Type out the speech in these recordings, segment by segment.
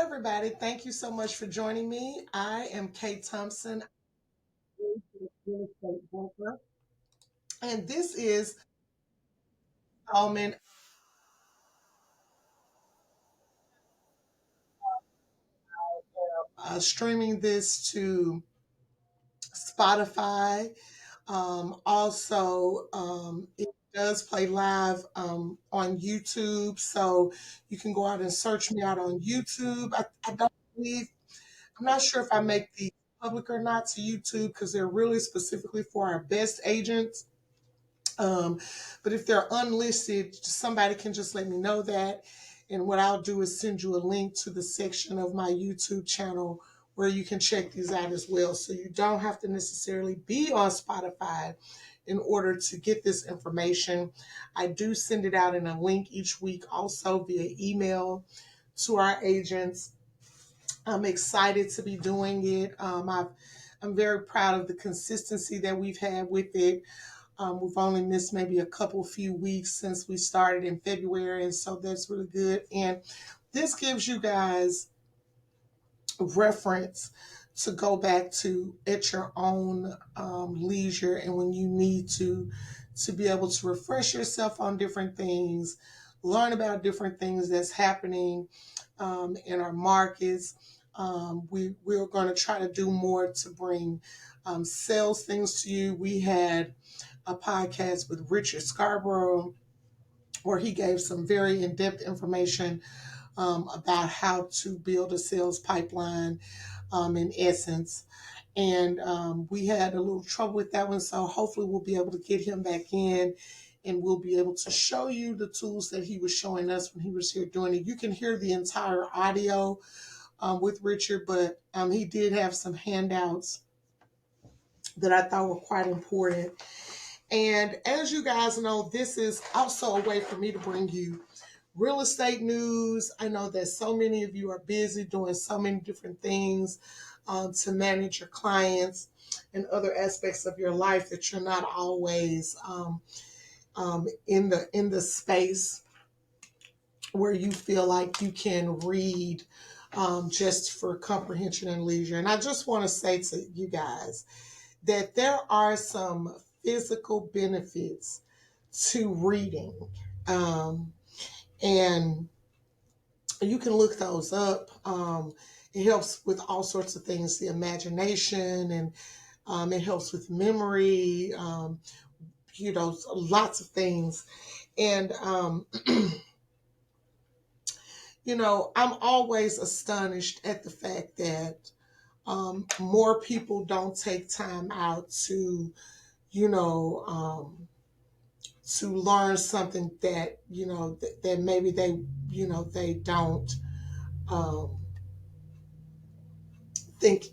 everybody. Thank you so much for joining me. I am Kate Thompson, real estate broker, and this is Alman streaming this to Spotify. It does play live on YouTube, so you can go out and search me out on YouTube. I don't believe, I'm not sure if I make the public or not to YouTube because they're really specifically for our best agents. Um, but if they're unlisted, somebody can just let me know that. And what I'll do is send you a link to the section of my YouTube channel where you can check these out as well. So you don't have to necessarily be on Spotify in order to get this information. I do send it out in a link each week, also via email to our agents. I'm excited to be doing it. I'm very proud of the consistency that we've had with it. We've only missed maybe a couple few weeks since we started in February, and so that's really good. And this gives you guys reference to go back to at your own leisure, and when you need to be able to refresh yourself on different things, learn about different things that's happening in our markets. We're going to try to do more to bring sales things to you. We had a podcast with Richard Scarborough where he gave some very in-depth information about how to build a sales pipeline in essence. And we had a little trouble with that one, so hopefully we'll be able to get him back in and we'll be able to show you the tools that he was showing us when he was here doing it. You can hear the entire audio with Richard, but he did have some handouts that I thought were quite important. And as you guys know, this is also a way for me to bring you real estate news. I know that so many of you are busy doing so many different things to manage your clients and other aspects of your life that you're not always in the space where you feel like you can read just for comprehension and leisure. And I just want to say to you guys that there are some physical benefits to reading. And you can look those up. It helps with all sorts of things, the imagination, and it helps with memory, lots of things. And, I'm always astonished at the fact that more people don't take time out you know, um, to learn something that, that maybe they don't um, think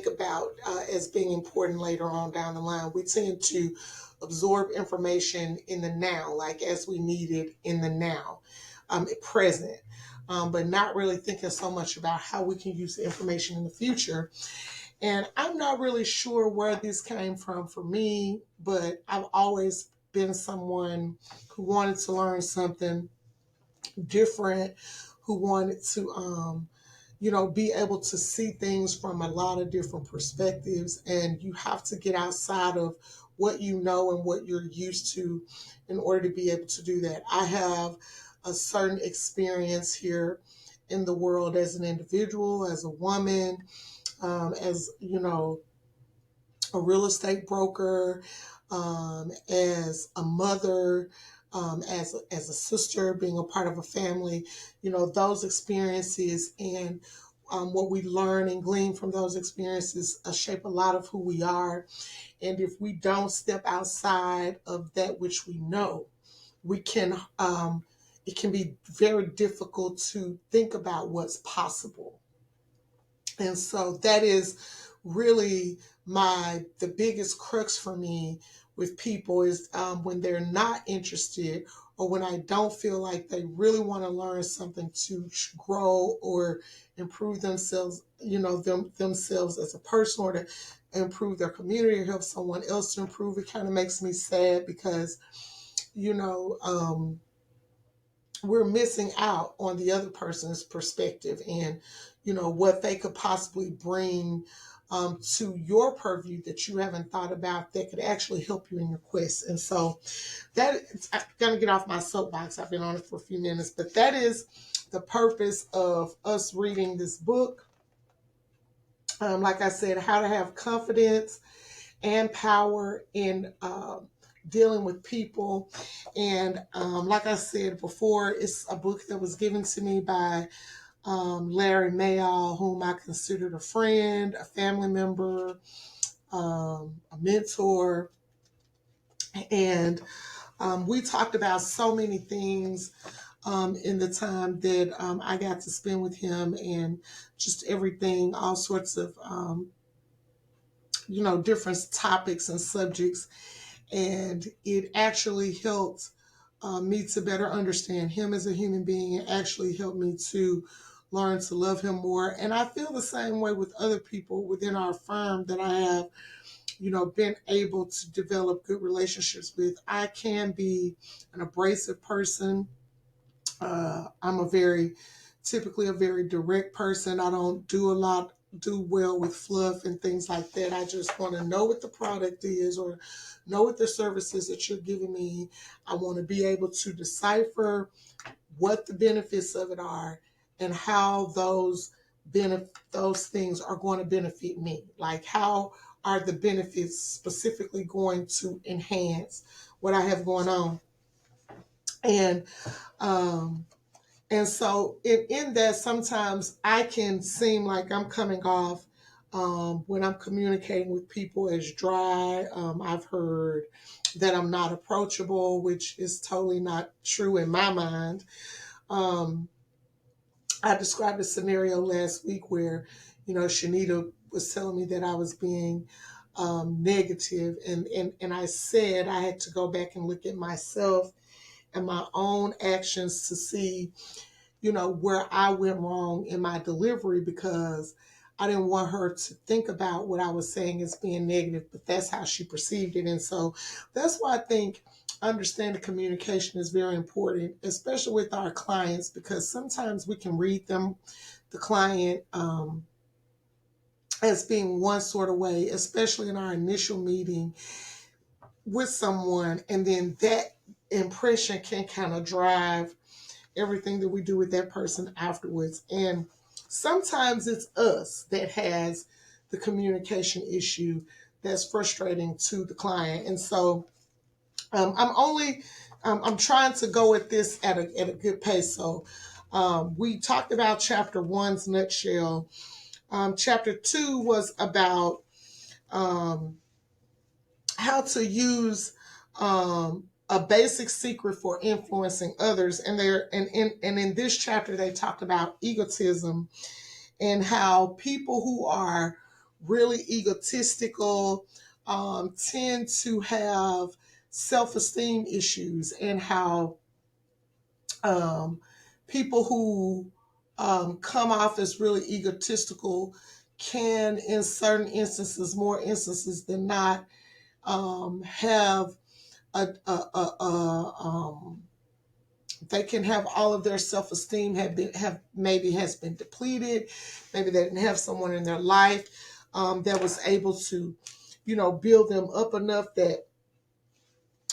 about as being important later on down the line. We tend to absorb information in the now, like as we need it in the now, present, but not really thinking so much about how we can use the information in the future. And I'm not really sure where this came from for me, but I've always been someone who wanted to learn something different, who wanted to, be able to see things from a lot of different perspectives. And you have to get outside of what you know and what you're used to in order to be able to do that. I have a certain experience here in the world as an individual, as a woman, as a real estate broker, as a mother, as a sister, being a part of a family. Those experiences and what we learn and glean from those experiences shape a lot of who we are. And if we don't step outside of that which we know, we can. It can be very difficult to think about what's possible. And so that is really the biggest crux for me with people is when they're not interested or when I don't feel like they really want to learn something to grow or improve themselves, themselves as a person, or to improve their community or help someone else to improve. It kind of makes me sad because, you know, um, we're missing out on the other person's perspective and, what they could possibly bring to your purview that you haven't thought about that could actually help you in your quest. And so I'm going to get off my soapbox. I've been on it for a few minutes, but that is the purpose of us reading this book. Like I said, how to have confidence and power in dealing with people. And like I said before, it's a book that was given to me by Larry Mayall, whom I considered a friend, a family member, a mentor. And we talked about so many things in the time that I got to spend with him, and just everything, all sorts of, different topics and subjects. And it actually helped me to better understand him as a human being. It actually helped me to learn to love him more. And I feel the same way with other people within our firm that I have, been able to develop good relationships with. I can be an abrasive person. I'm typically a very direct person. I don't do well with fluff and things like that. I just want to know what the product is or know what the services that you're giving me. I want to be able to decipher what the benefits of it are and how those things are going to benefit me. Like, how are the benefits specifically going to enhance what I have going on? And um, and so in that, sometimes I can seem like I'm coming off when I'm communicating with people as dry. I've heard that I'm not approachable, which is totally not true in my mind. Um, I described a scenario last week where, Shanita was telling me that I was being negative, and I said I had to go back and look at myself and my own actions to see, where I went wrong in my delivery, because I didn't want her to think about what I was saying as being negative, but that's how she perceived it. And so that's why I think understanding communication is very important, especially with our clients, because sometimes we can read the client, as being one sort of way, especially in our initial meeting with someone. And then that impression can kind of drive everything that we do with that person afterwards. And sometimes it's us that has the communication issue that's frustrating to the client. And so I'm trying to go at this at a good pace. So we talked about chapter one's nutshell. Chapter two was about um, how to use a basic secret for influencing others. And in this chapter they talked about egotism and how people who are really egotistical tend to have self-esteem issues, and how um, people who come off as really egotistical can, in certain instances, more instances than not, have a they can have all of their self-esteem have maybe has been depleted. Maybe they didn't have someone in their life that was able to, build them up enough that,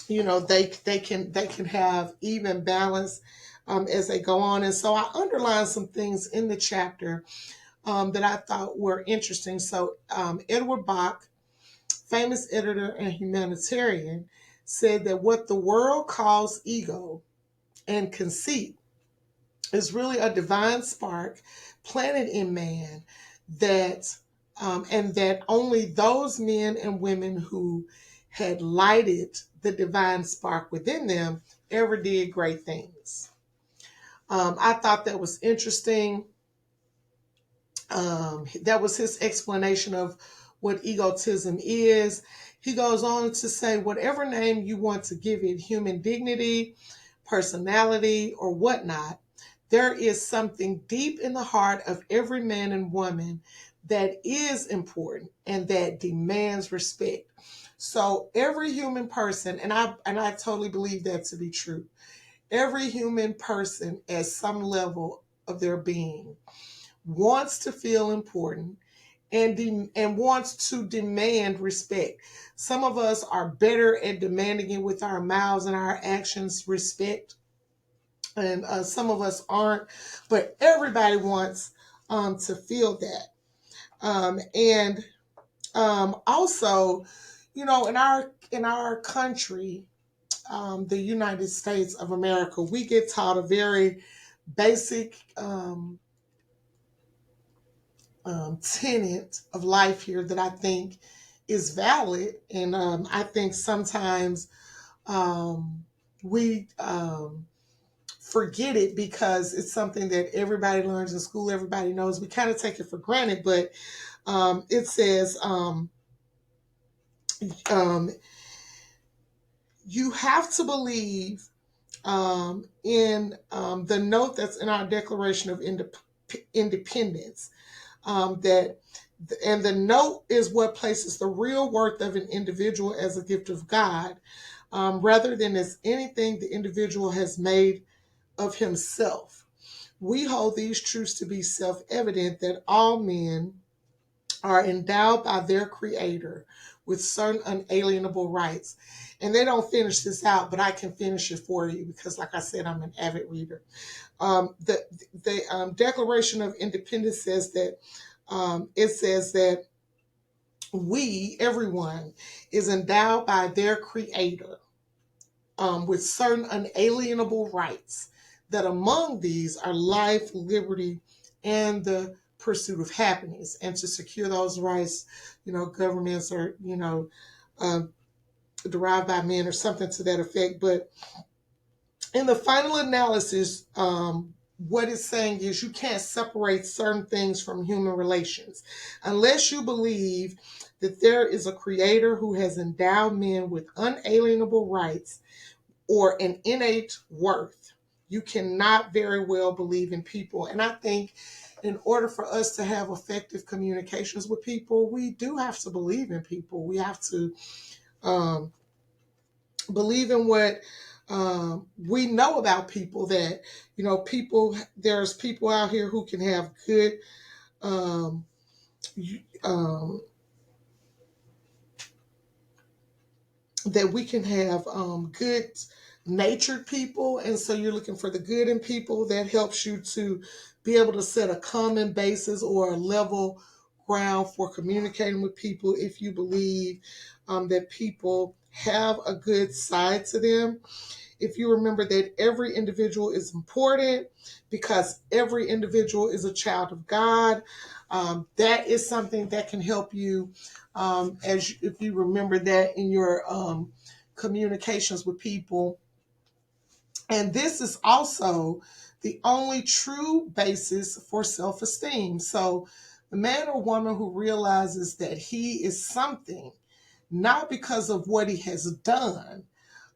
they can have even balance as they go on. And so I underlined some things in the chapter that I thought were interesting. So Edward Bach, famous editor and humanitarian, said that what the world calls ego and conceit is really a divine spark planted in man, that and that only those men and women who had lighted the divine spark within them ever did great things. I thought that was interesting. That was his explanation of what egotism is. He goes on to say, whatever name you want to give it, human dignity, personality, or whatnot, there is something deep in the heart of every man and woman that is important and that demands respect. So every human person, and I totally believe that to be true. Every human person at some level of their being wants to feel important and wants to demand respect. Some of us are better at demanding it with our mouths and our actions, respect, and some of us aren't. But everybody wants to feel that. And Also, in our country, the United States of America, we get taught a very basic tenet of life here that I think is valid, and I think sometimes we forget it because it's something that everybody learns in school, everybody knows. We kind of take it for granted, but it says um, you have to believe in the note that's in our Declaration of Independence, that and the note is what places the real worth of an individual as a gift of God, rather than as anything the individual has made of himself. We hold these truths to be self-evident, that all men are endowed by their creator with certain unalienable rights. And they don't finish this out, but I can finish it for you because, like I said, I'm an avid reader. The Declaration of Independence says that it says that everyone, is endowed by their creator with certain unalienable rights, that among these are life, liberty, and the pursuit of happiness. And to secure those rights, governments are, uh, derived by men or something to that effect. But in the final analysis, what it's saying is you can't separate certain things from human relations unless you believe that there is a creator who has endowed men with unalienable rights or an innate worth. You cannot very well believe in people. And I think in order for us to have effective communications with people, we do have to believe in people. We have to um, believe in what we know about people, that, there's people out here who can have good, um, um, that we can have good natured people. And so you're looking for the good in people. That helps you to be able to set a common basis or a level ground for communicating with people, if you believe that people have a good side to them. If you remember that every individual is important because every individual is a child of God, that is something that can help you, if you remember that in your communications with people. And this is also the only true basis for self-esteem. So the man or woman who realizes that he is something, not because of what he has done,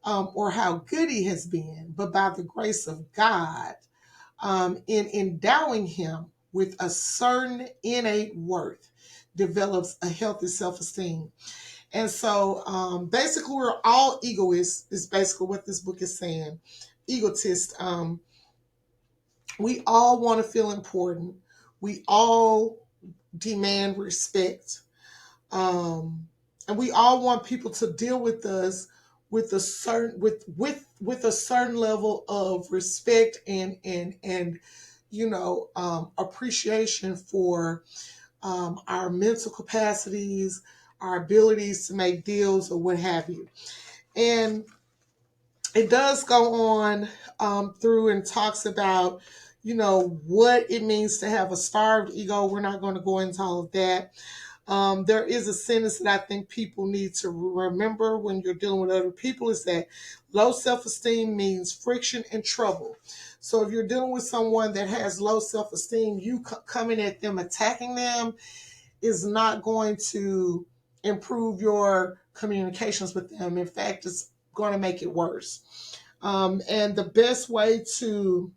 or how good he has been, but by the grace of God, in endowing him with a certain innate worth, develops a healthy self-esteem. And so basically, we're all egoists, is basically what this book is saying. Egotist. We all want to feel important. We all demand respect. And we all want people to deal with us with a certain with a certain level of respect and appreciation for our mental capacities, our abilities to make deals, or what have you. And it does go on through and talks about, what it means to have a starved ego. We're not going to go into all of that. There is a sentence that I think people need to remember when you're dealing with other people, is that low self-esteem means friction and trouble. So if you're dealing with someone that has low self-esteem, you coming at them, attacking them, is not going to improve your communications with them. In fact, it's going to make it worse. And the best way to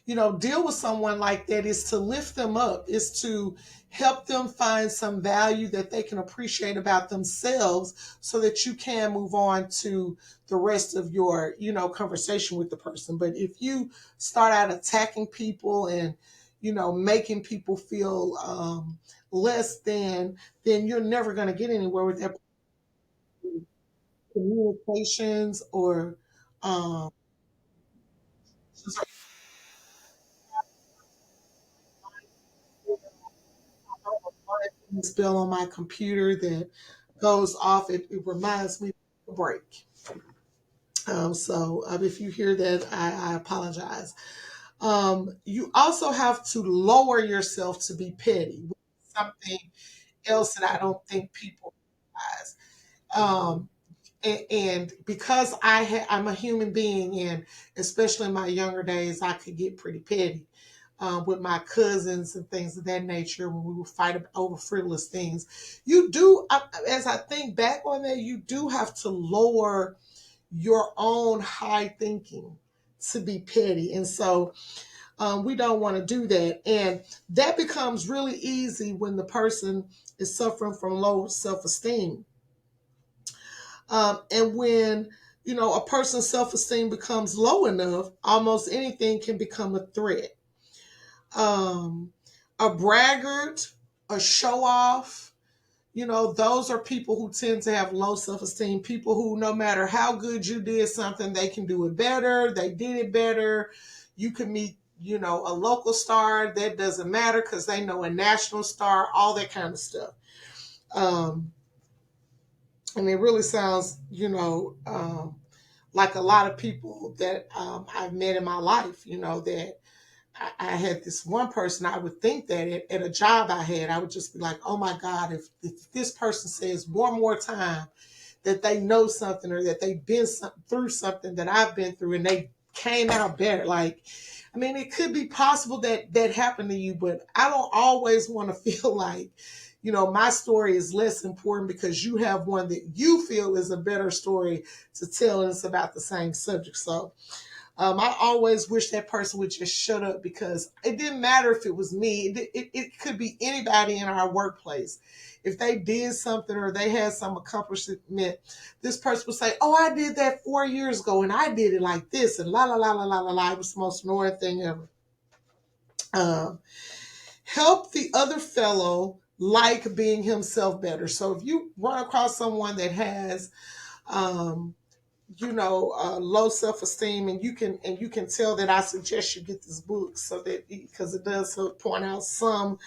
deal with someone like that is to lift them up, is to help them find some value that they can appreciate about themselves so that you can move on to the rest of your, conversation with the person. But if you start out attacking people and, making people feel less than, then you're never going to get anywhere with that communications or um, this bell on my computer that goes off. It reminds me of a break. So if you hear that, I apologize. You also have to lower yourself to be petty, which is something else that I don't think people realize. Um, and because I'm a human being, and especially in my younger days, I could get pretty petty with my cousins and things of that nature when we would fight over frivolous things. You do, as I think back on that, you do have to lower your own high thinking to be petty. And so we don't want to do that. And that becomes really easy when the person is suffering from low self esteem. And when, a person's self esteem becomes low enough, almost anything can become a threat. Um, a braggart, a show off, those are people who tend to have low self esteem. People who, no matter how good you did something, they can do it better. They did it better. You can meet, a local star. That doesn't matter because they know a national star, all that kind of stuff. Um, and it really sounds, like a lot of people that I've met in my life, that I had this one person. I would think that at a job I had, I would just be like, oh my God, if this person says one more time that they know something or that they've been through something that I've been through and they came out better. Like, I mean, it could be possible that that happened to you, but I don't always want to feel like, my story is less important because you have one that you feel is a better story to tell and it's about the same subject. So, I always wish that person would just shut up because it didn't matter if it was me. It could be anybody in our workplace. If they did something or they had some accomplishment, this person would say, oh, I did that 4 years ago and I did it like this and la, la, la, la, la, la, la. It was the most annoying thing ever. Um, Help the other fellow like being himself better. So if you run across someone that has, um, low self-esteem, and you can tell that I suggest you get this book so that because it does point out some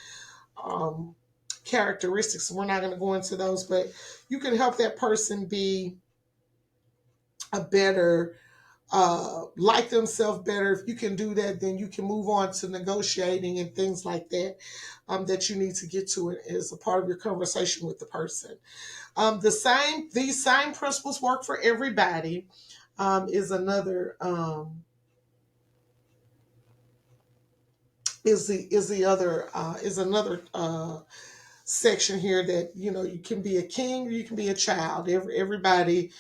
um, characteristics. We're not going to go into those, but you can help that person be a better like themselves better. If you can do that, then you can move on to negotiating and things like that that you need to get to it as a part of your conversation with the person. These same principles work for everybody. Is another is the other is another section here that you can be a king or you can be a child. Everybody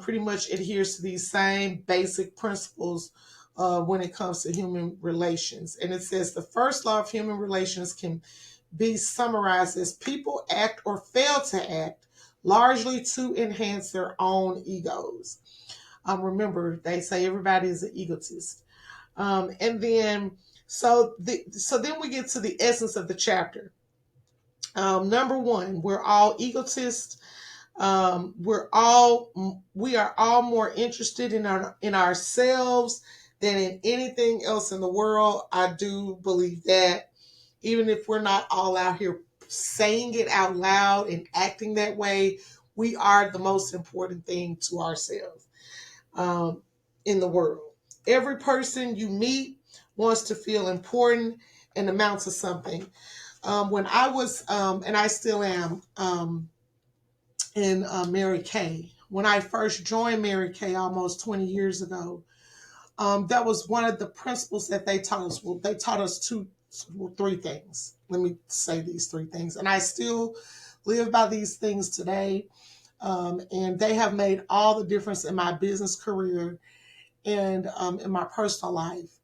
pretty much adheres to these same basic principles when it comes to human relations. And it says the first law of human relations can be summarized as people act or fail to act largely to enhance their own egos. Remember, they say everybody is an egotist. And then so then we get to the essence of the chapter. Number one, we're all egotists. We are all more interested in ourselves than in anything else in the world. I do believe that, even if we're not all out here saying it out loud and acting that way, we are the most important thing to ourselves um, in the world. Every person you meet wants to feel important and amount to something. When I was, and I still am, in Mary Kay, when I first joined Mary Kay almost 20 years ago, that was one of the principles that they taught us. Well, they taught us three things. Let me say these three things. And I still live by these things today. And they have made all the difference in my business career and in my personal life.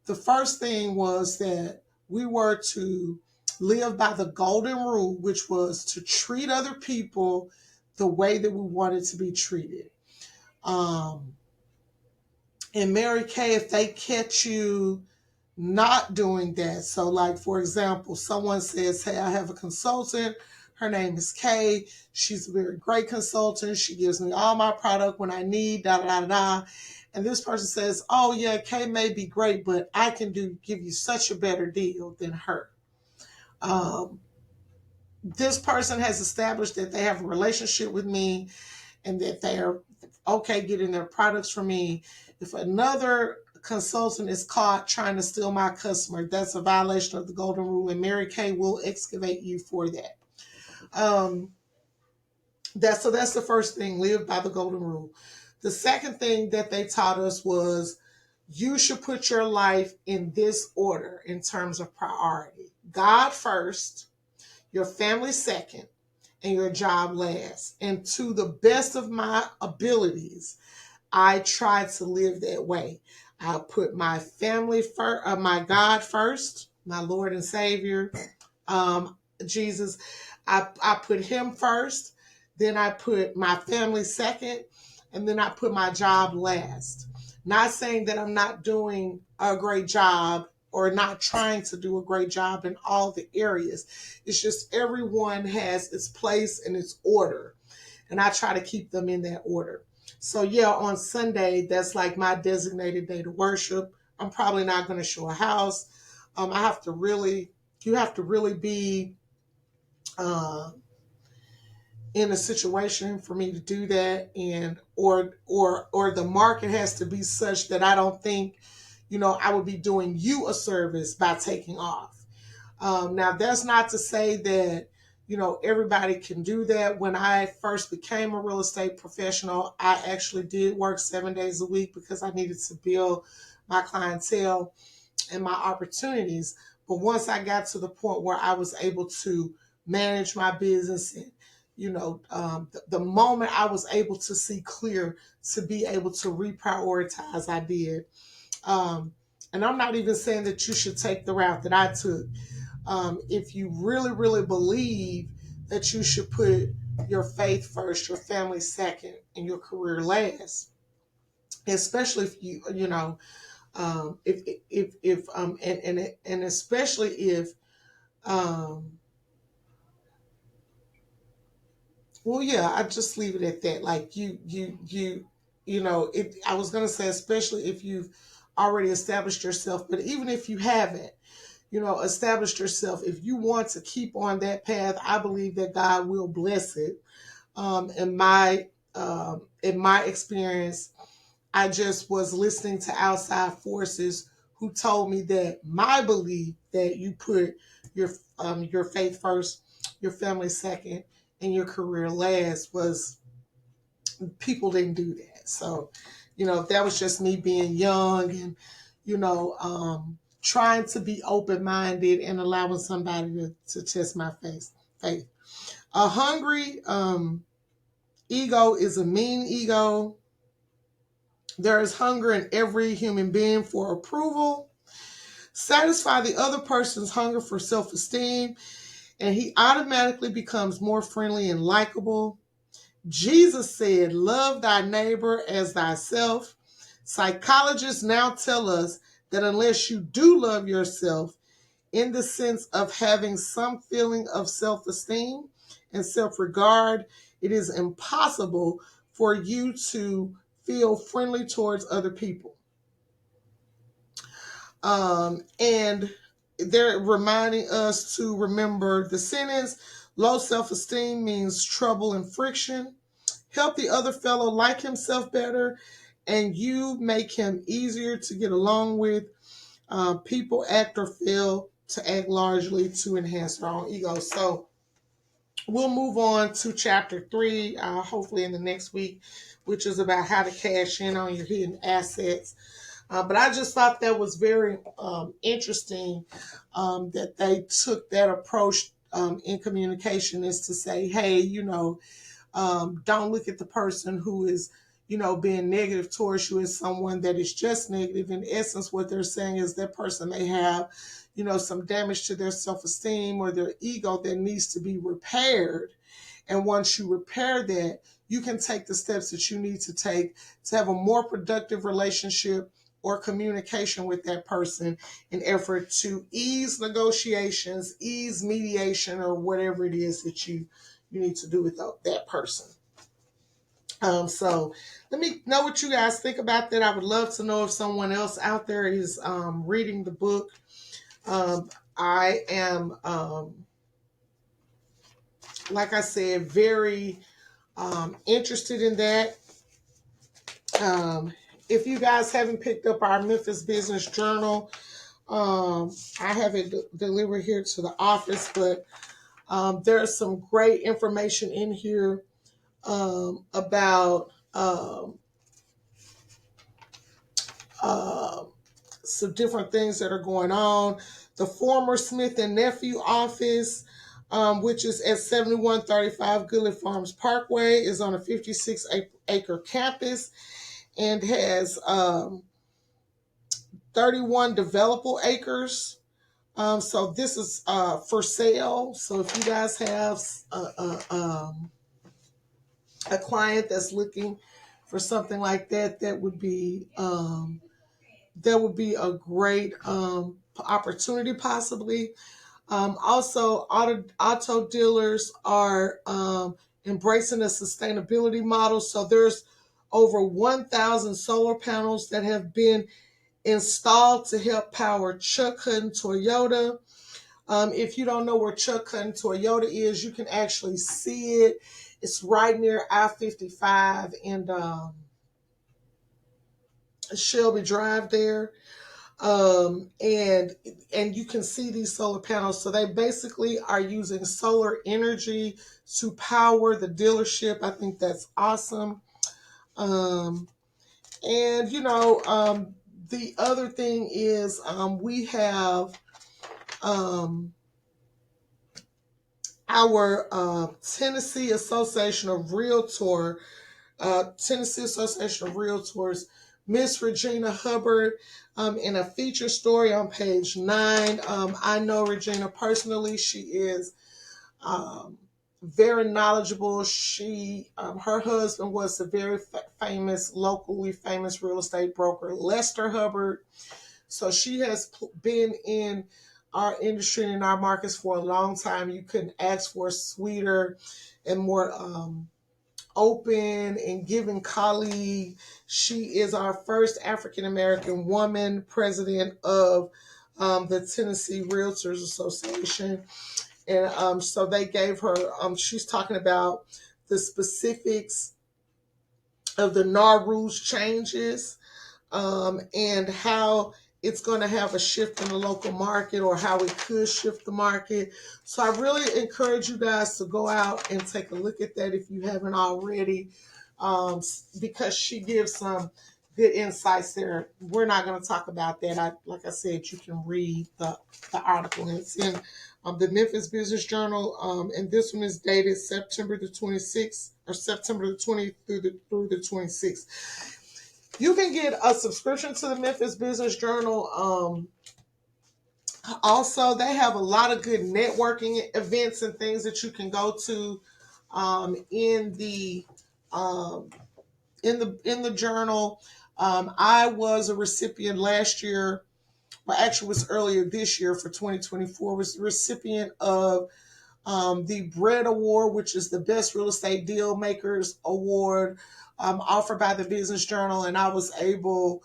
The first thing was that we were to live by the golden rule, which was to treat other people the way that we wanted to be treated. Um, and Mary Kay, if they catch you not doing that, so like for example, someone says, "Hey, I have a consultant. Her name is Kay. She's a very great consultant. She gives me all my product when I need, da da da da." And this person says, "Oh yeah, Kay may be great, but I can give you such a better deal than her." Um, this person has established that they have a relationship with me and that they are okay getting their products from me. If another consultant is caught trying to steal my customer, that's a violation of the golden rule, and Mary Kay will excavate you for that. Um, that's the first thing. Live by the golden rule. The second thing that they taught us was you should put your life in this order in terms of priority: God first, your family second, and your job last. And to the best of my abilities, I try to live that way. I put my family first, my God first, my Lord and Savior, Jesus. I put him first, then I put my family second, and then I put my job last. Not saying that I'm not doing a great job or not trying to do a great job in all the areas. It's just everyone has its place and its order, and I try to keep them in that order. So yeah, on Sunday, that's like my designated day to worship. I'm probably not going to show a house. I have to really, you have to really be uh, in a situation for me to do that, and or the market has to be such that I don't think, I would be doing you a service by taking off. Now, that's not to say that, everybody can do that. When I first became a real estate professional, I actually did work 7 days a week because I needed to build my clientele and my opportunities. But once I got to the point where I was able to manage my business and, the moment I was able to see clear to be able to reprioritize, I did. Um, and I'm not even saying that you should take the route that I took. If you really, really believe that you should put your faith first, your family second, and your career last, especially if and especially if, um, well, yeah, I just leave it at that. Like I was gonna say, especially if you've already established yourself, but even if you haven't, established yourself, if you want to keep on that path, I believe that God will bless it. In my experience, I just was listening to outside forces who told me that my belief that you put your faith first, your family second, and your career last was, people didn't do that. So, that was just me being young and, trying to be open minded and allowing somebody to test my faith. A hungry ego is a mean ego. There is hunger in every human being for approval. Satisfy the other person's hunger for self esteem, and he automatically becomes more friendly and likable. Jesus said, "Love thy neighbor as thyself." Psychologists now tell us that unless you do love yourself in the sense of having some feeling of self esteem and self regard, it is impossible for you to feel friendly towards other people. And they're reminding us to remember the sentence: low self esteem means trouble and friction. Help the other fellow like himself better, and you make him easier to get along with. People act or fail to act largely to enhance their own ego. So we'll move on to chapter 3, hopefully in the next week, which is about how to cash in on your hidden assets. But I just thought that was very interesting, that they took that approach in communication, is to say, hey, don't look at the person who is, being negative towards you is someone that is just negative. In essence, what they're saying is that person may have, some damage to their self-esteem or their ego that needs to be repaired. And once you repair that, you can take the steps that you need to take to have a more productive relationship or communication with that person in effort to ease negotiations, ease mediation, or whatever it is that you need to do with that person. So let me know what you guys think about that. I would love to know if someone else out there is reading the book. I am, like I said, very interested in that. If you guys haven't picked up our Memphis Business Journal, I have it delivered here to the office, but there's some great information in here about some different things that are going on. The former Smith and Nephew office, which is at 7135 Goodlett Farms Parkway, is on a 56-acre campus and has 31 developable acres. So this is for sale. So if you guys have a client that's looking for something like that, that would be a great opportunity possibly. Also, auto dealers are embracing a sustainability model. So there's over 1,000 solar panels that have been installed to help power Chuck Hutton Toyota. If you don't know where Chuck Hutton Toyota is, you can actually see it. It's right near I-55 and Shelby Drive there. And you can see these solar panels. So they basically are using solar energy to power the dealership. I think that's awesome. And the other thing is we have our Tennessee Association of Realtors, Miss Regina Hubbard, in a feature story on page 9. I know Regina personally. She is very knowledgeable. Her husband was a very locally famous real estate broker, Lester Hubbard. So she has been in our industry and in our markets for a long time. You couldn't ask for a sweeter and more open and giving colleague. She is our first African-American woman president of the Tennessee Realtors Association. And so they gave her, she's talking about the specifics of the NAR rules changes and how it's going to have a shift in the local market, or how it could shift the market. So I really encourage you guys to go out and take a look at that if you haven't already, because she gives some good insights there. We're not going to talk about that. Like I said, you can read the article, and it's in the Memphis Business Journal, and this one is dated September the 26th, or September the 20th through the 26th. You can get a subscription to the Memphis Business Journal. Also, they have a lot of good networking events and things that you can go to in the journal. I was a recipient last year. Well, actually, it was earlier this year for 2024. Was the recipient of the BRED Award, which is the Best Real Estate Deal Makers Award, offered by the Business Journal, and I was able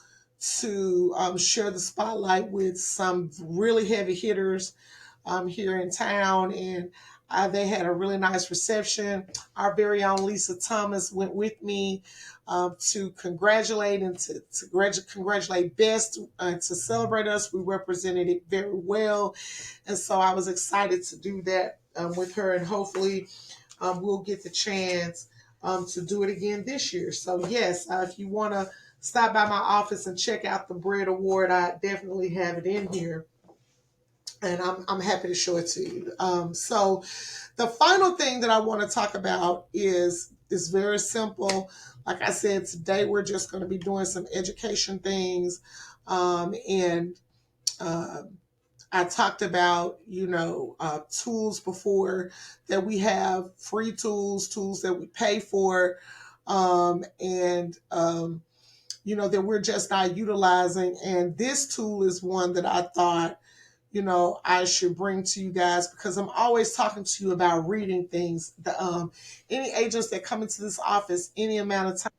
to share the spotlight with some really heavy hitters here in town, and they had a really nice reception. Our very own Lisa Thomas went with me to congratulate and to congratulate Best, to celebrate us. We represented it very well, and so I was excited to do that with her, and hopefully we'll get the chance to do it again this year. So yes, if you want to stop by my office and check out the BRED Award, I definitely have it in here, and I'm happy to show it to you. So the final thing that I want to talk about is It's very simple. Like I said, today we're just going to be doing some education things. And uh, I talked about, tools before, that we have free tools, tools that we pay for, and that we're just not utilizing. And this tool is one that I thought, I should bring to you guys, because I'm always talking to you about reading things. Any agents that come into this office, any amount of time,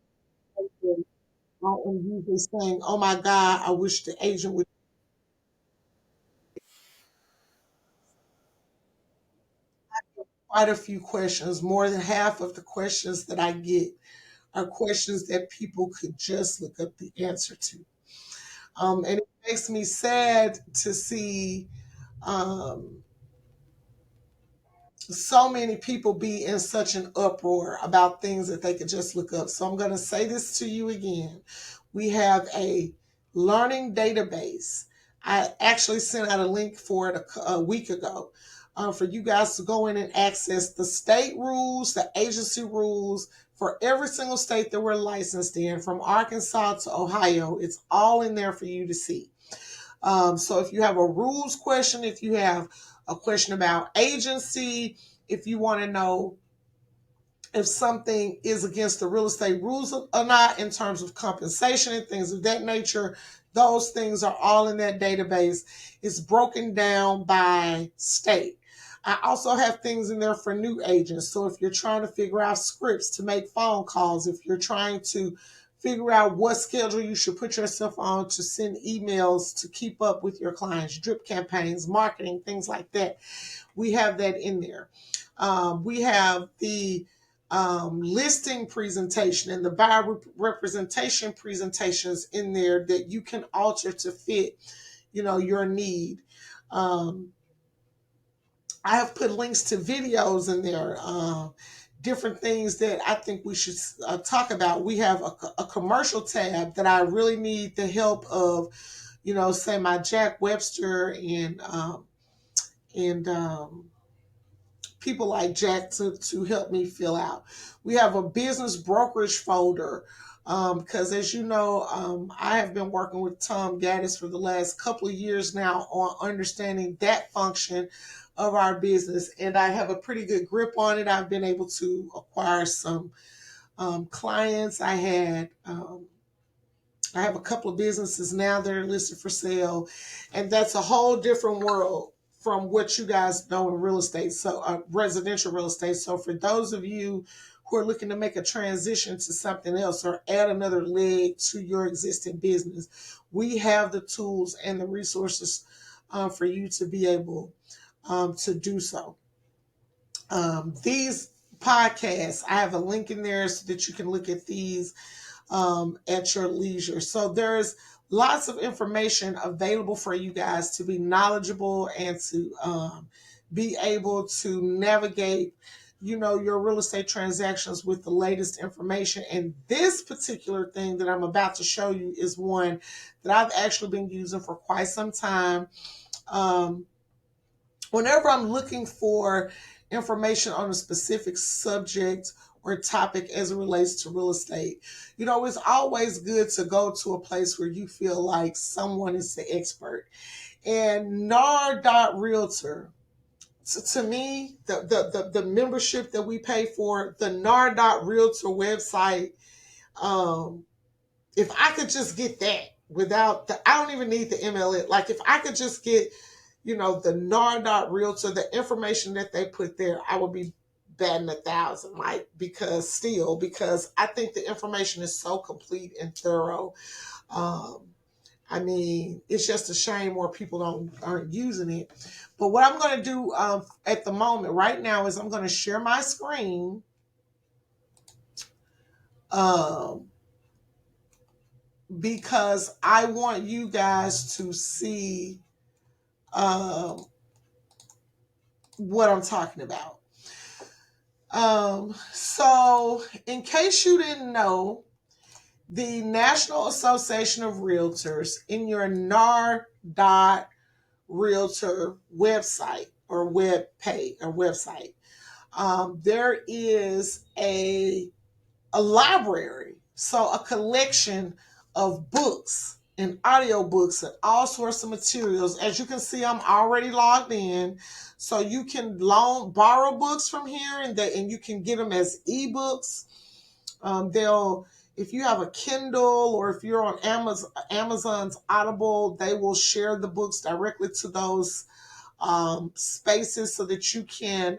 I am usually saying, "Oh my God, I wish the agent would." Quite a few questions. More than half of the questions that I get are questions that people could just look up the answer to. And it makes me sad to see um, so many people be in such an uproar about things that they could just look up. So I'm going to say this to you again. We have a learning database. I actually sent out a link for it a week ago, for you guys to go in and access the state rules, the agency rules for every single state that we're licensed in, from Arkansas to Ohio. It's all in there for you to see. So if you have a rules question, if you have a question about agency, if you want to know if something is against the real estate rules or not in terms of compensation and things of that nature, those things are all in that database. It's broken down by state. I also have things in there for new agents. So if you're trying to figure out scripts to make phone calls, if you're trying to figure out what schedule you should put yourself on to send emails to keep up with your clients, drip campaigns, marketing, things like that, we have that in there. We have the listing presentation and the buyer representation presentations in there that you can alter to fit, your need. Um, I have put links to videos in there, different things that I think we should talk about. We have a commercial tab that I really need the help of, say my Jack Webster and people like Jack to help me fill out. We have a business brokerage folder, because as you know, I have been working with Tom Gaddis for the last couple of years now on understanding that function of our business, and I have a pretty good grip on it. I've been able to acquire some clients. I have a couple of businesses now that are listed for sale, and that's a whole different world from what you guys know in real estate, so residential real estate. So for those of you who are looking to make a transition to something else or add another leg to your existing business, we have the tools and the resources for you to be able to do so. These podcasts, I have a link in there so that you can look at these at your leisure. So there's lots of information available for you guys to be knowledgeable and to be able to navigate, your real estate transactions with the latest information. And this particular thing that I'm about to show you is one that I've actually been using for quite some time. Um, Whenever I'm looking for information on a specific subject or topic as it relates to real estate, it's always good to go to a place where you feel like someone is the expert. And NAR Realtor, to me, the membership that we pay for, the NAR Realtor website, um, if I could just get that without I don't even need the MLM. Like if I could just get, the NAR Realtor, the information that they put there, I would be batting 1,000, like, because I think the information is so complete and thorough. Um, I mean, it's just a shame more people aren't using it. But what I'm going to do at the moment right now is I'm going to share my screen. Um, because I want you guys to see um, what I'm talking about. So, in case you didn't know, the National Association of Realtors, in your NAR.realtor website or web page or website, there is a a library, so a collection of books and audiobooks and all sorts of materials. As you can see, I'm already logged in, so you can borrow books from here, and you can get them as ebooks. They'll If you have a Kindle or if you're on Amazon's Audible, they will share the books directly to those spaces so that you can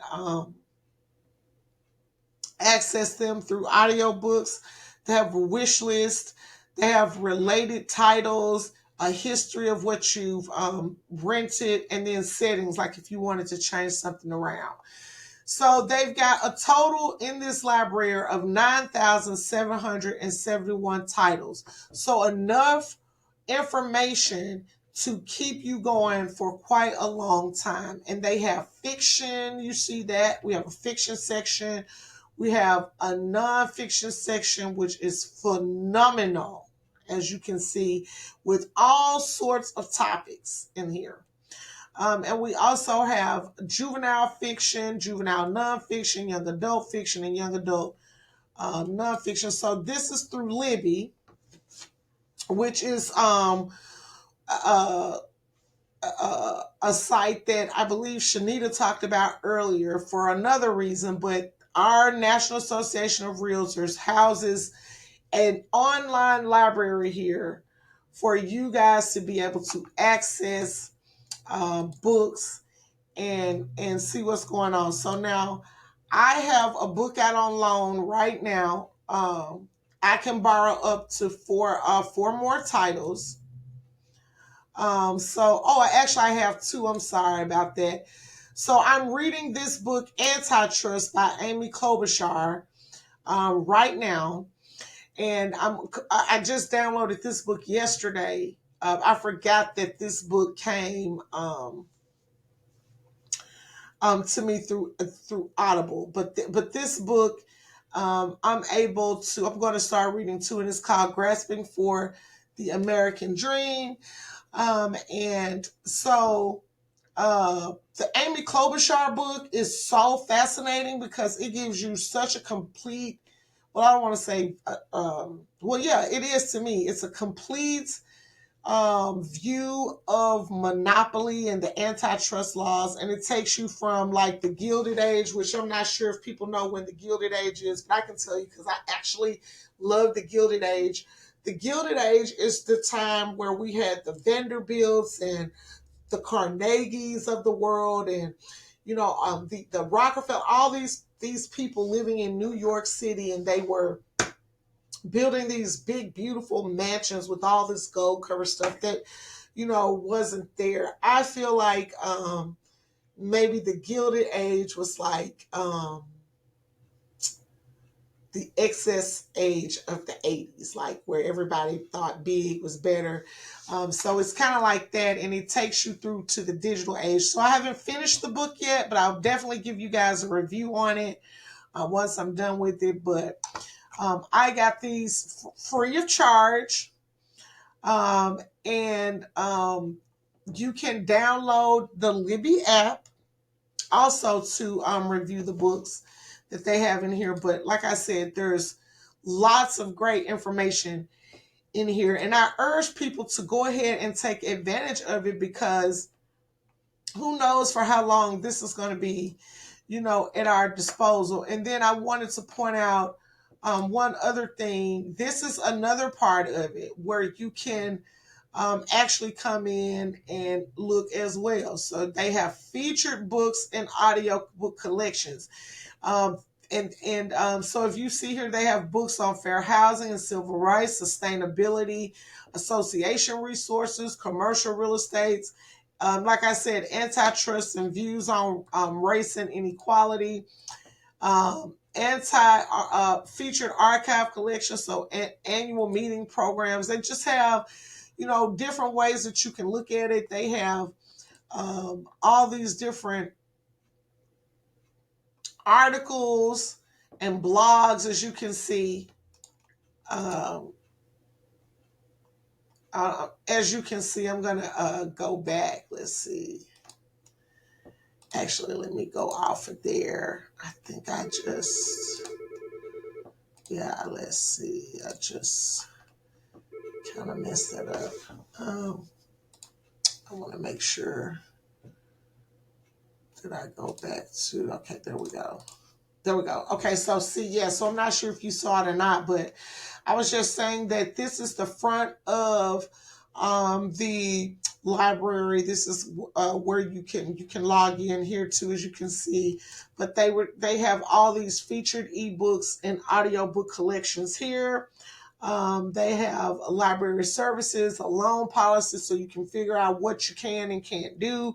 access them through audiobooks. They have a wish list. They have related titles, a history of what you've rented, and then settings, like if you wanted to change something around. So they've got a total in this library of 9,771 titles. So enough information to keep you going for quite a long time. And they have fiction. You see that. We have a fiction section. We have a nonfiction section, which is phenomenal, as you can see, with all sorts of topics in here. And we also have juvenile fiction, juvenile nonfiction, young adult fiction, and young adult nonfiction. So this is through Libby, which is a site that I believe Shanita talked about earlier for another reason, but our National Association of Realtors houses an online library here for you guys to be able to access books and see what's going on. So now I have a book out on loan right now. I can borrow up to four more titles. I have two. I'm sorry about that. So I'm reading this book, Antitrust by Amy Klobuchar, right now. And I just downloaded this book yesterday. I forgot that this book came to me through Audible, but this book I'm going to start reading too, and it's called Grasping for the American Dream. And so the Amy Klobuchar book is so fascinating because it gives you such a complete, well, I don't want to say, well, yeah, it is to me. It's a complete view of monopoly and the antitrust laws, and it takes you from like the Gilded Age, which I'm not sure if people know when the Gilded Age is, but I can tell you because I actually love the Gilded Age. The Gilded Age is the time where we had the Vanderbilts and the Carnegies of the world, and the Rockefeller, all these people living in New York City, and they were building these big, beautiful mansions with all this gold cover stuff that, wasn't there. I feel like maybe the Gilded Age was like the excess age of the 80s, like where everybody thought big was better. So it's kind of like that, and it takes you through to the digital age. So I haven't finished the book yet, but I'll definitely give you guys a review on it once I'm done with it. But I got these free of charge, and you can download the Libby app also to review the books that they have in here. But like I said, there's lots of great information in here, and I urge people to go ahead and take advantage of it, because who knows for how long this is going to be, at our disposal. And then I wanted to point out one other thing. This is another part of it where you can actually come in and look as well. So they have featured books and audio book collections. So if you see here, they have books on fair housing and civil rights, sustainability, association resources, commercial real estate. Like I said, antitrust and views on race and inequality. Featured archive collection, so annual meeting programs. They just have, different ways that you can look at it. They have all these different articles and blogs, as you can see. I'm going to go back. Let's see. Actually, let me go off of there. I think I just Yeah, let's see. I just kind of messed that up. I want to make sure that I go back to, okay, there we go. There we go. Okay, so see, yeah, so I'm not sure if you saw it or not, but I was just saying that this is the front of the library. This is where you can log in here too, as you can see. But they have all these featured ebooks and audiobook collections here. They have a library services, a loan policy, so you can figure out what you can and can't do.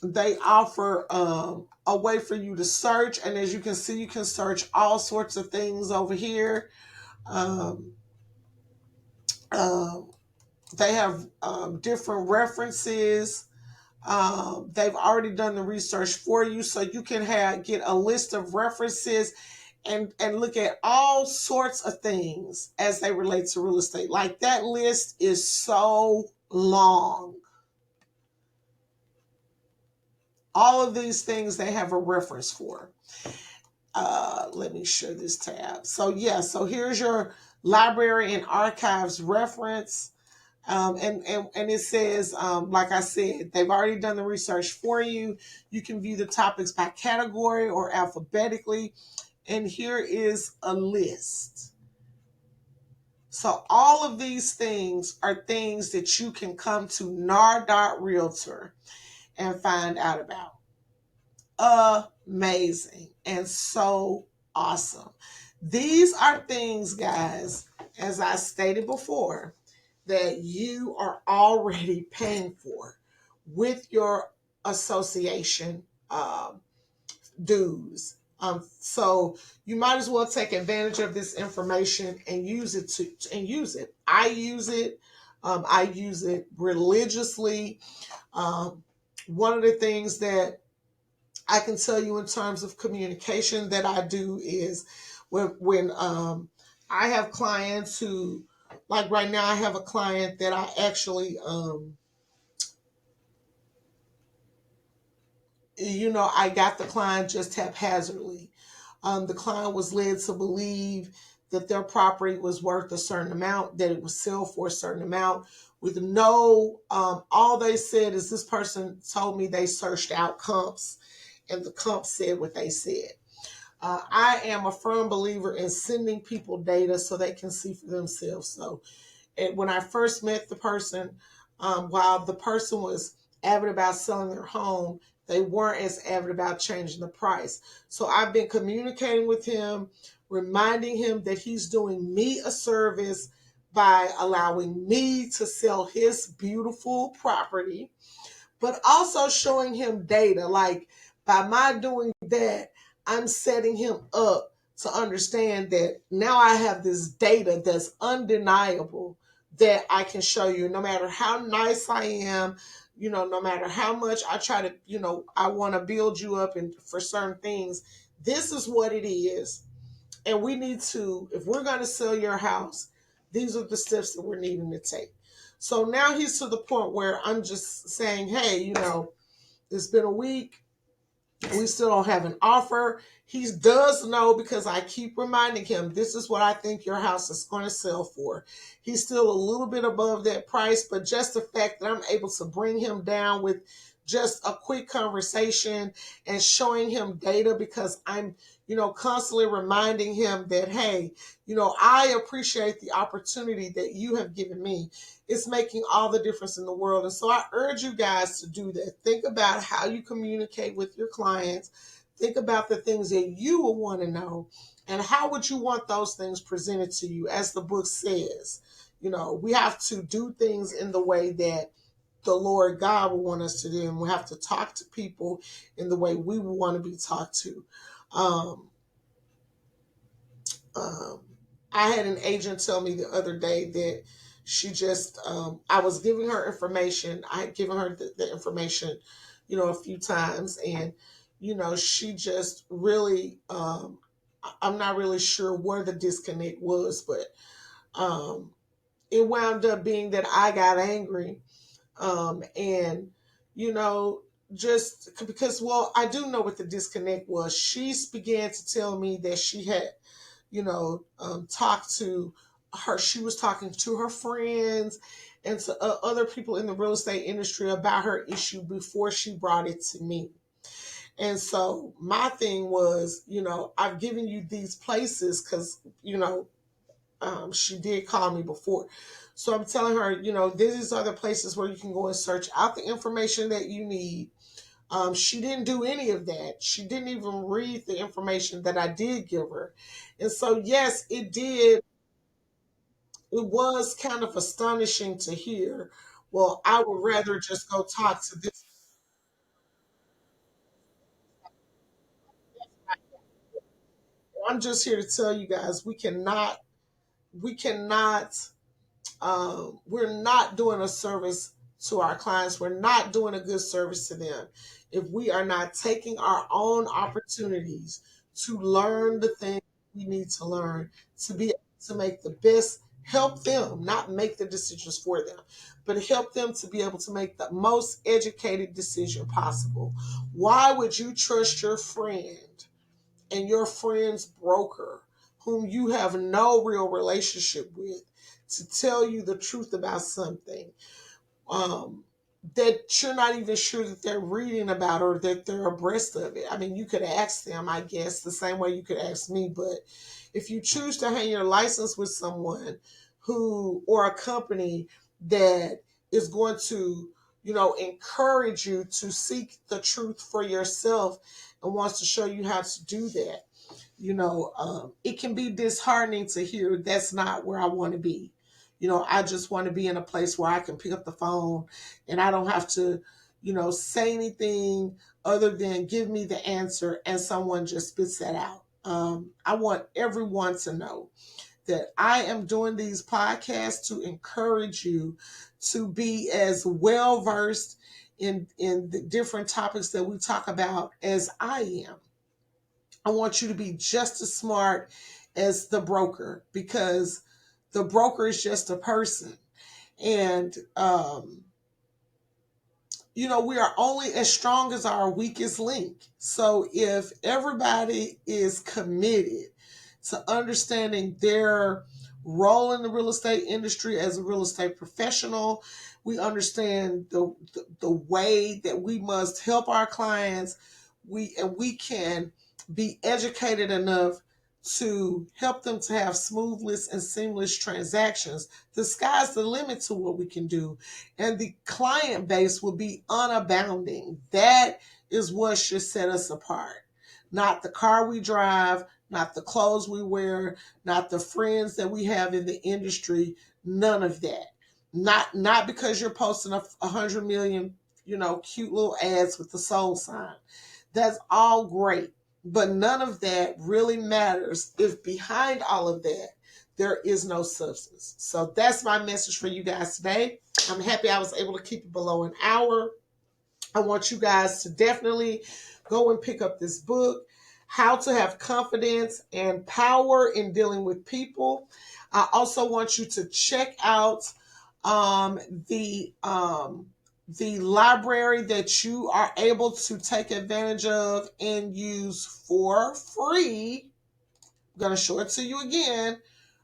They offer a way for you to search, and as you can see, you can search all sorts of things over here. Um, um, they have different references. They've already done the research for you, so you can get a list of references and look at all sorts of things as they relate to real estate. Like, that list is so long. All of these things they have a reference for. Let me show this tab. So yeah, so here's your library and archives reference. And it says, like I said, they've already done the research for you. You can view the topics by category or alphabetically. And here is a list. So all of these things are things that you can come to NAR.Realtor and find out about. Amazing and so awesome. These are things, guys, as I stated before, that you are already paying for with your association dues. So you might as well take advantage of this information and use it. I use it. I use it religiously. One of the things that I can tell you in terms of communication that I do is when I have clients who, like right now, I have a client that I actually, I got the client just haphazardly. The client was led to believe that their property was worth a certain amount, that it would sell for a certain amount, with no, all they said is this person told me they searched out comps and the comps said what they said. I am a firm believer in sending people data so they can see for themselves. So, and when I first met the person, while the person was avid about selling their home, they weren't as avid about changing the price. So I've been communicating with him, reminding him that he's doing me a service by allowing me to sell his beautiful property, but also showing him data. Like, by my doing that, I'm setting him up to understand that now I have this data that's undeniable that I can show you. No matter how nice I am, no matter how much I try to, I want to build you up and for certain things, this is what it is. And we need to, if we're going to sell your house, these are the steps that we're needing to take. So now he's to the point where I'm just saying, hey, it's been a week. We still don't have an offer. He does know, because I keep reminding him, this is what I think your house is going to sell for. He's still a little bit above that price, but just the fact that I'm able to bring him down with just a quick conversation and showing him data, because I'm, constantly reminding him that, hey, I appreciate the opportunity that you have given me. It's making all the difference in the world. And so I urge you guys to do that. Think about how you communicate with your clients. Think about the things that you will want to know, and how would you want those things presented to you. As the book says, we have to do things in the way that the Lord God will want us to do, and we have to talk to people in the way we will want to be talked to. Um, um, I had an agent tell me the other day that she just, I was giving her information. I had given her the information, a few times, and, she just really, I'm not really sure where the disconnect was, but it wound up being that I got angry. And, you know, just because, well, I do know what the disconnect was. She began to tell me that she had, talked to her. She was talking to her friends and to other people in the real estate industry about her issue before she brought it to me. And so my thing was, I've given you these places because, she did call me before. So I'm telling her, these are the places where you can go and search out the information that you need. She didn't do any of that. She didn't even read the information that I did give her. And so, yes, it did. It was kind of astonishing to hear. Well, I would rather just go talk to this. I'm just here to tell you guys we cannot we're not doing a service to our clients. We're not doing a good service to them if we are not taking our own opportunities to learn the things we need to learn to be able to make the best, help them, not make the decisions for them, but help them to be able to make the most educated decision possible. Why would you trust your friend and your friend's broker, whom you have no real relationship with, to tell you the truth about something um, that you're not even sure that they're reading about or that they're abreast of it? I mean, you could ask them, I guess, the same way you could ask me, but if you choose to hang your license with someone who, or a company that is going to, encourage you to seek the truth for yourself and wants to show you how to do that, it can be disheartening to hear that's not where I want to be. I just want to be in a place where I can pick up the phone and I don't have to, say anything other than give me the answer and someone just spits that out. I want everyone to know that I am doing these podcasts to encourage you to be as well versed in the different topics that we talk about as I am. I want you to be just as smart as the broker, because the broker is just a person. And, we are only as strong as our weakest link. So if everybody is committed to understanding their role in the real estate industry as a real estate professional, we understand the way that we must help our clients. We can be educated enough to help them to have smoothness and seamless transactions. The sky's the limit to what we can do, and the client base will be unabounding. That is what should set us apart. Not the car we drive, not the clothes we wear, not the friends that we have in the industry, none of that. Not because you're posting 100 million, cute little ads with the soul sign. That's all great, but none of that really matters if behind all of that there is no substance. So that's my message for you guys today. I'm happy I was able to keep it below an hour. I want you guys to definitely go and pick up this book, How to Have Confidence and Power in Dealing with People. I also want you to check out um, the um, the library that you are able to take advantage of and use for free. I'm going to show it to you again,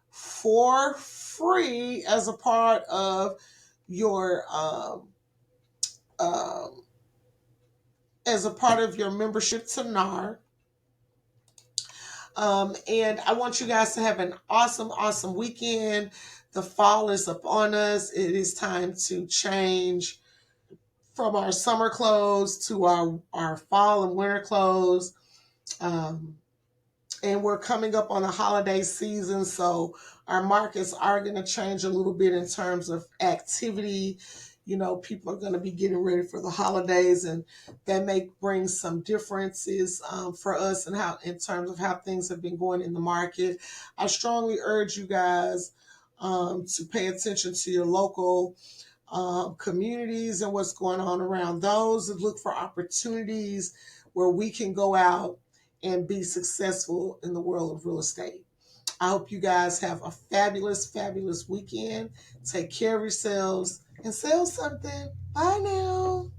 for free, as a part of your um, membership to NAR. And I want you guys to have an awesome, awesome weekend. The fall is upon us. It is time to change from our summer clothes to our fall and winter clothes. Um, and we're coming up on the holiday season, so our markets are going to change a little bit in terms of activity. People are going to be getting ready for the holidays, and that may bring some differences for us and how, in terms of how things have been going in the market. I strongly urge you guys to pay attention to your local communities and what's going on around those, and look for opportunities where we can go out and be successful in the world of real estate. I hope you guys have a fabulous, fabulous weekend. Take care of yourselves and sell something. Bye now.